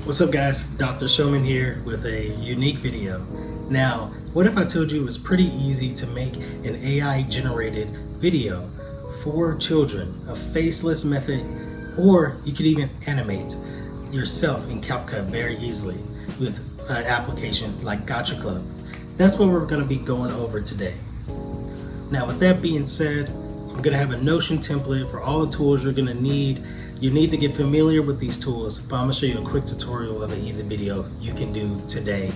What's up guys, Dr. Showman here with a unique video. Now, what if I told you it was pretty easy to make an AI generated video for children, a faceless method, or you could even animate yourself in CapCut very easily with an application like Gotcha Club. That's what we're going to be going over today. Now with that being said, I'm going to have a Notion template for all the tools you're going to need. You need to get familiar with these tools, but I'm going to show you a quick tutorial of an easy video you can do today.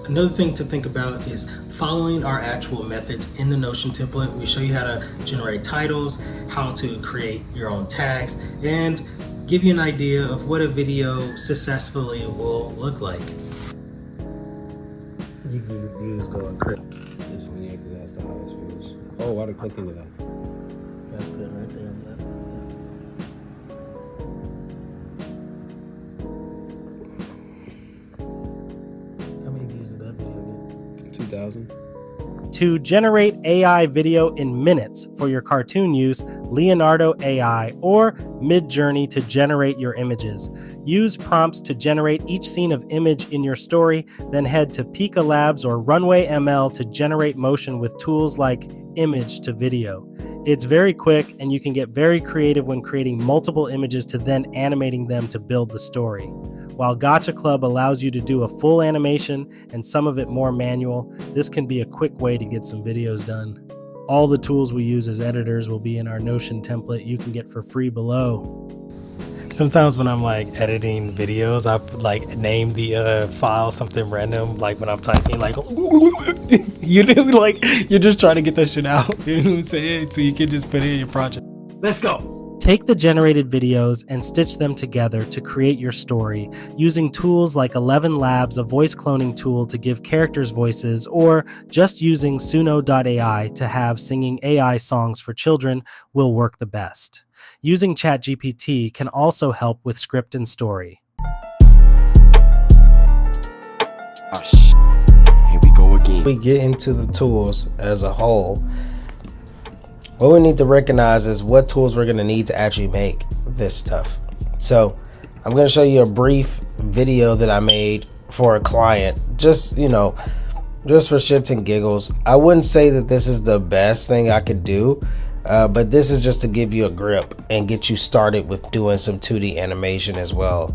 Another thing to think about is following our actual methods in the Notion template. We show you how to generate titles, how to create your own tags, and give you an idea of what a video successfully will look like. You can use going crypt. This one, yeah, because that's the highest views. Oh, I had to click into that. That's good right there. How many views did that video get? 2,000. To generate AI video in minutes for your cartoon use, Leonardo AI or Midjourney to generate your images. Use prompts to generate each scene of image in your story, then head to Pika Labs or Runway ML to generate motion with tools like image to video. It's very quick and you can get very creative when creating multiple images to then animating them to build the story. While Gotcha Club allows you to do a full animation and some of it more manual, this can be a quick way to get some videos done. All the tools we use as editors will be in our Notion template you can get for free below. Sometimes when I'm like editing videos, I like name the file something random, like when I'm typing, like you know, like you're just trying to get that shit out. You know what I'm saying? So you can just put it in your project. Let's go! Take the generated videos and stitch them together to create your story using tools like 11 Labs, a voice cloning tool to give characters voices, or just using SUNO.ai to have singing AI songs for children will work the best. Using ChatGPT can also help with script and story. Here we go again. We get into the tools as a whole. What we need to recognize is what tools we're going to need to actually make this stuff. So I'm going to show you a brief video that I made for a client, just for shits and giggles. I wouldn't say that this is the best thing I could do, but this is just to give you a grip and get you started with doing some 2D animation as well.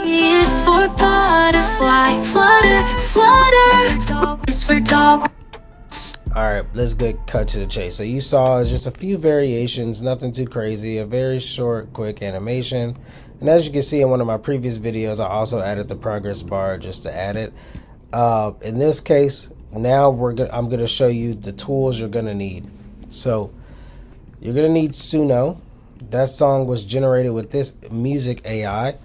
Is for butterfly, flutter, flutter. Is for dog. Alright, let's get cut to the chase. So you saw just a few variations, nothing too crazy, a very short, quick animation. And as you can see in one of my previous videos, I also added the progress bar just to add it. In this case, now I'm going to show you the tools you're going to need. So you're going to need SUNO. That song was generated with this music AI.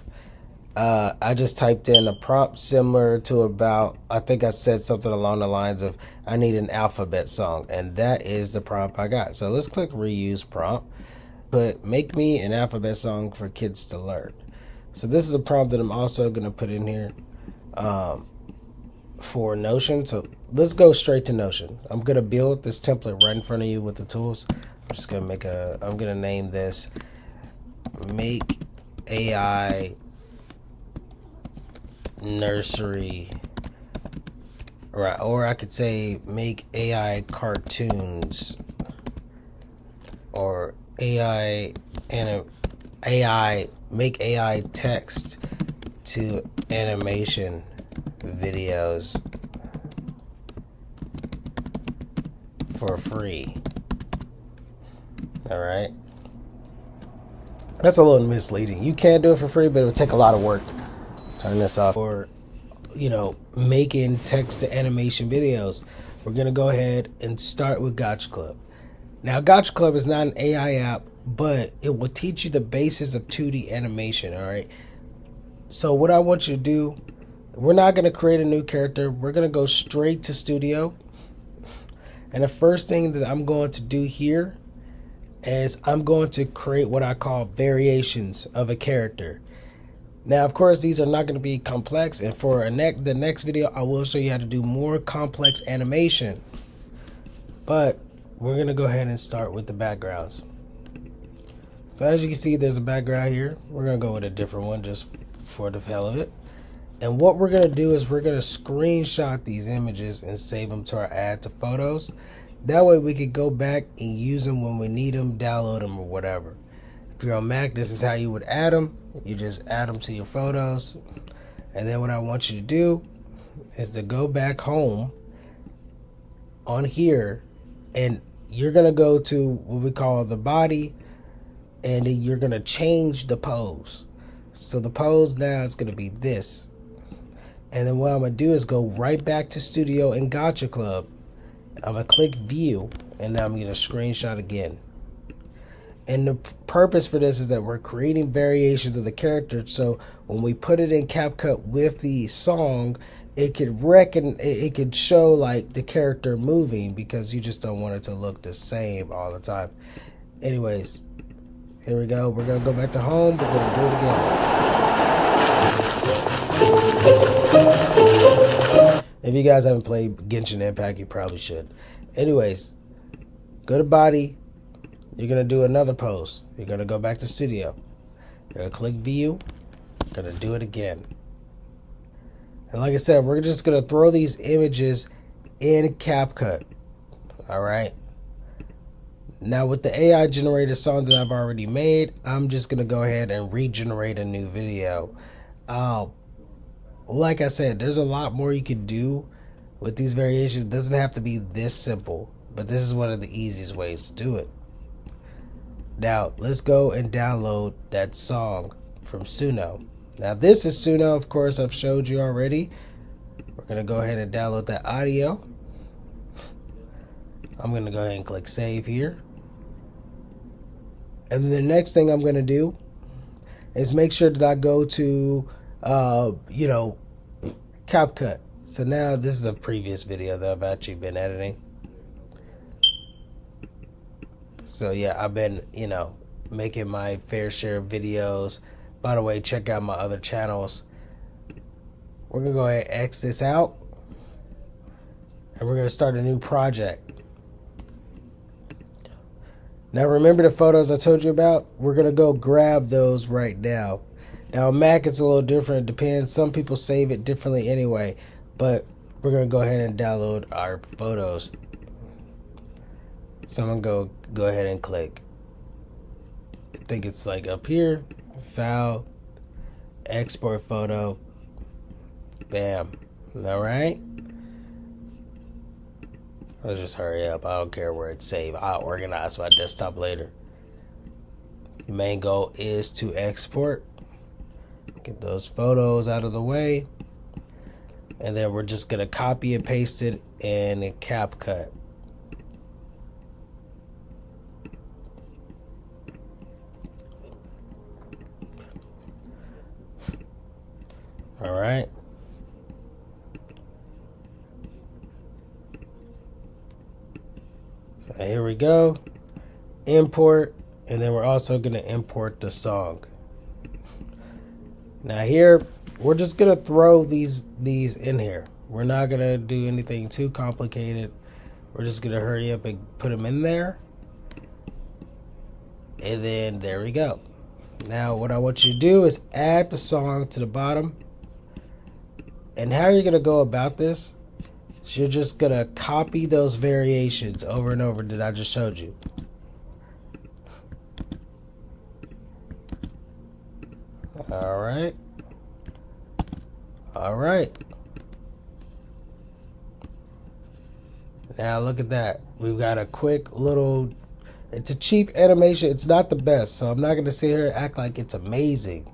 I just typed in a prompt similar to I think I said something along the lines of, I need an alphabet song, and that is the prompt I got. So let's click reuse prompt, but make me an alphabet song for kids to learn. So this is a prompt that I'm also going to put in here for Notion. So let's go straight to Notion. I'm going to build this template right in front of you with the tools. I'm just going to I'm going to name this Make AI Nursery, right? Or I could say make AI cartoons, or make AI text to animation videos for free. All right, that's a little misleading. You can do it for free, but it would take a lot of work. Turn this off. Or making text to animation videos, we're gonna go ahead and start with Gotcha Club. Now Gotcha Club is not an AI app, but it will teach you the basis of 2D animation. All right, so what I want you to do, we're not going to create a new character, we're going to go straight to Studio. And the first thing that I'm going to do here is I'm going to create what I call variations of a character. Now, of course, these are not going to be complex, and for the next video, I will show you how to do more complex animation. But we're going to go ahead and start with the backgrounds. So as you can see, there's a background here. We're going to go with a different one just for the hell of it. And what we're going to do is we're going to screenshot these images and save them to our add to photos. That way we could go back and use them when we need them, download them or whatever. If you're on Mac, this is how you would add them. You just add them to your photos. And then what I want you to do is to go back home on here, and you're going to go to what we call the body, and then you're going to change the pose. So the pose now is going to be this. And then what I'm going to do is go right back to Studio and Gotcha Club. I'm going to click View, and now I'm going to screenshot again. And the purpose for this is that we're creating variations of the character, so when we put it in CapCut with the song, it could show like the character moving, because you just don't want it to look the same all the time. Anyways, here we go. We're going to go back to home. We're going to do it again. If you guys haven't played Genshin Impact, you probably should. Anyways, go to body. You're going to do another pose. You're going to go back to Studio. You're going to click View. You're going to do it again. And like I said, we're just going to throw these images in CapCut. All right. Now with the AI generated song that I've already made, I'm just going to go ahead and regenerate a new video. Like I said, there's a lot more you can do with these variations. It doesn't have to be this simple, but this is one of the easiest ways to do it. Now let's go and download that song from SUNO. Now this is SUNO, of course, I've showed you already. We're going to go ahead and download that audio. I'm going to go ahead and click save here. And then the next thing I'm going to do is make sure that I go to, CapCut. So now this is a previous video that I've actually been editing. So yeah, I've been, making my fair share of videos. By the way, check out my other channels. We're going to go ahead and X this out. And we're going to start a new project. Now remember the photos I told you about? We're going to go grab those right now. Now on Mac it's a little different. It depends. Some people save it differently anyway. But we're going to go ahead and download our photos. So I'm going to go ahead and click. I think it's like up here. File. Export photo. Bam. Alright. Let's just hurry up. I don't care where it's saved. I'll organize my desktop later. The main goal is to export. Get those photos out of the way. And then we're just going to copy and paste it in CapCut. All right. So here we go. Import, and then we're also going to import the song. Now here, we're just going to throw these in here. We're not going to do anything too complicated. We're just going to hurry up and put them in there. And then there we go. Now what I want you to do is add the song to the bottom. And how you're going to go about this is you're just going to copy those variations over and over that I just showed you. All right. All right. Now look at that. We've got a quick little, it's a cheap animation. It's not the best, so I'm not going to sit here and act like it's amazing,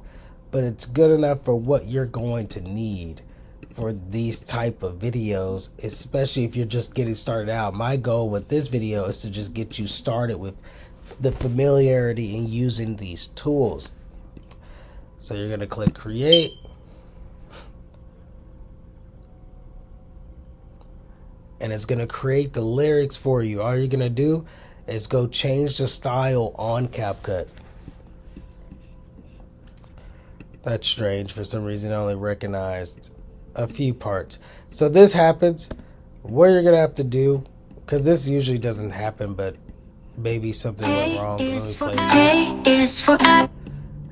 but it's good enough for what you're going to need for these type of videos, especially if you're just getting started out. My goal with this video is to just get you started with the familiarity in using these tools. So you're going to click create. And it's going to create the lyrics for you. All you're going to do is go change the style on CapCut. That's strange. For some reason, I only recognized a few parts. So this happens. What you're going to have to do, because this usually doesn't happen, but maybe something went wrong. Let me play A is for apple.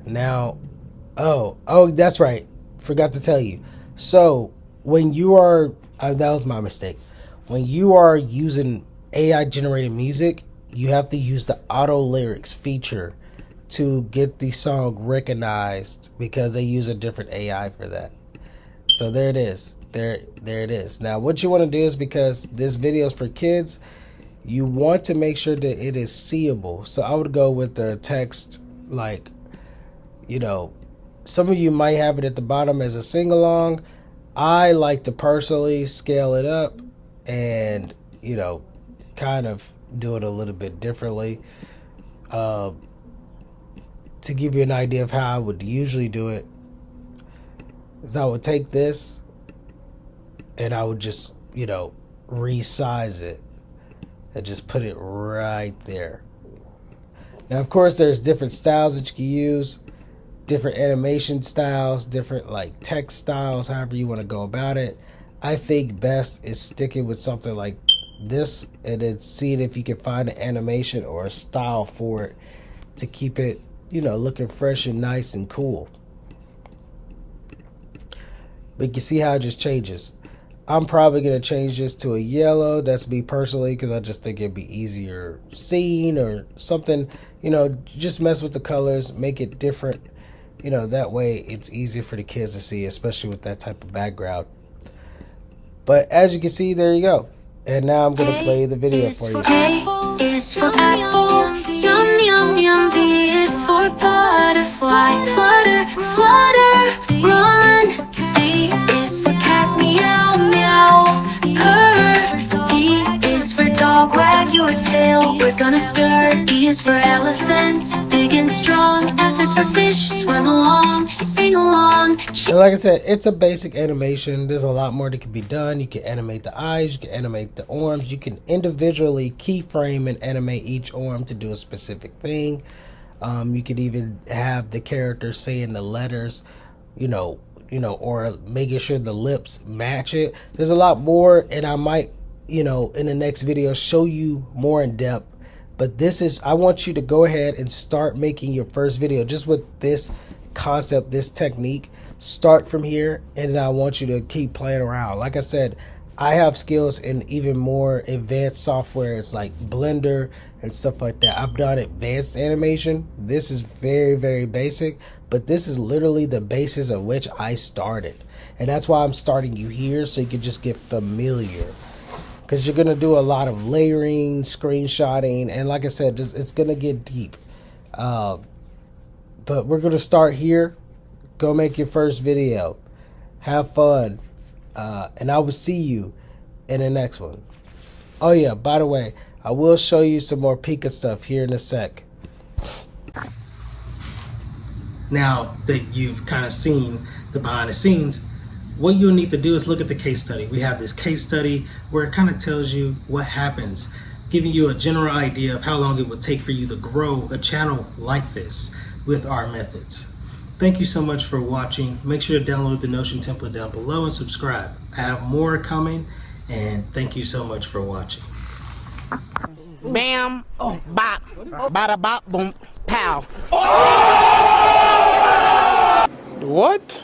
now. Oh, that's right. Forgot to tell you. So when you are, that was my mistake. When you are using AI generated music, you have to use the auto lyrics feature to get the song recognized because they use a different AI for that. So there it is. There it is. Now what you want to do is, because this video is for kids, you want to make sure that it is seeable. So I would go with the text, like, you know, some of you might have it at the bottom as a sing-along. I like to personally scale it up and, you know, kind of do it a little bit differently. To give you an idea of how I would usually do it, is I would take this and I would just, you know, resize it and just put it right there. Now, of course, there's different styles that you can use, different animation styles, different like text styles, however you want to go about it. I think best is sticking with something like this and then seeing if you can find an animation or a style for it to keep it, you know, looking fresh and nice and cool. But you can see how it just changes. I'm probably going to change this to a yellow. That's me personally, because I just think it'd be easier seen or something. You know, just mess with the colors, make it different. You know, that way it's easier for the kids to see, especially with that type of background. But as you can see, there you go. And now I'm going to play the video for you. A is for apple, yum yum yum. B is for butterfly, flutter flutter, run. C is for cat, meow meow, purr. D is for dog, wag your tail, we're gonna stir. E is for elephant, big and strong. F is for fish, swim along, sing along. And like I said, it's a basic animation. There's a lot more that can be done. You can animate the eyes, you can animate the arms, you can individually keyframe and animate each arm to do a specific thing. You could even have the character saying the letters, you know, or making sure the lips match it. There's a lot more, and I might, you know, in the next video show you more in depth. But this is, I want you to go ahead and start making your first video just with this concept, this technique. Start from here, and I want you to keep playing around. Like I said, I have skills in even more advanced software. It's like Blender and stuff like that. I've done advanced animation. This is very, very basic, but this is literally the basis of which I started. And that's why I'm starting you here, so you can just get familiar. Because you're going to do a lot of layering, screenshotting, and like I said, it's going to get deep. But we're going to start here. Go make your first video. Have fun. And I will see you in the next one. Oh yeah, by the way, I will show you some more Pika stuff here in a sec. Now that you've kind of seen the behind the scenes, what you'll need to do is look at the case study. We have this case study where it kind of tells you what happens, giving you a general idea of how long it would take for you to grow a channel like this with our methods. Thank you so much for watching. Make sure to download the Notion template down below and subscribe. I have more coming, and thank you so much for watching. Bam, bop, bada bop, boom, pow. What?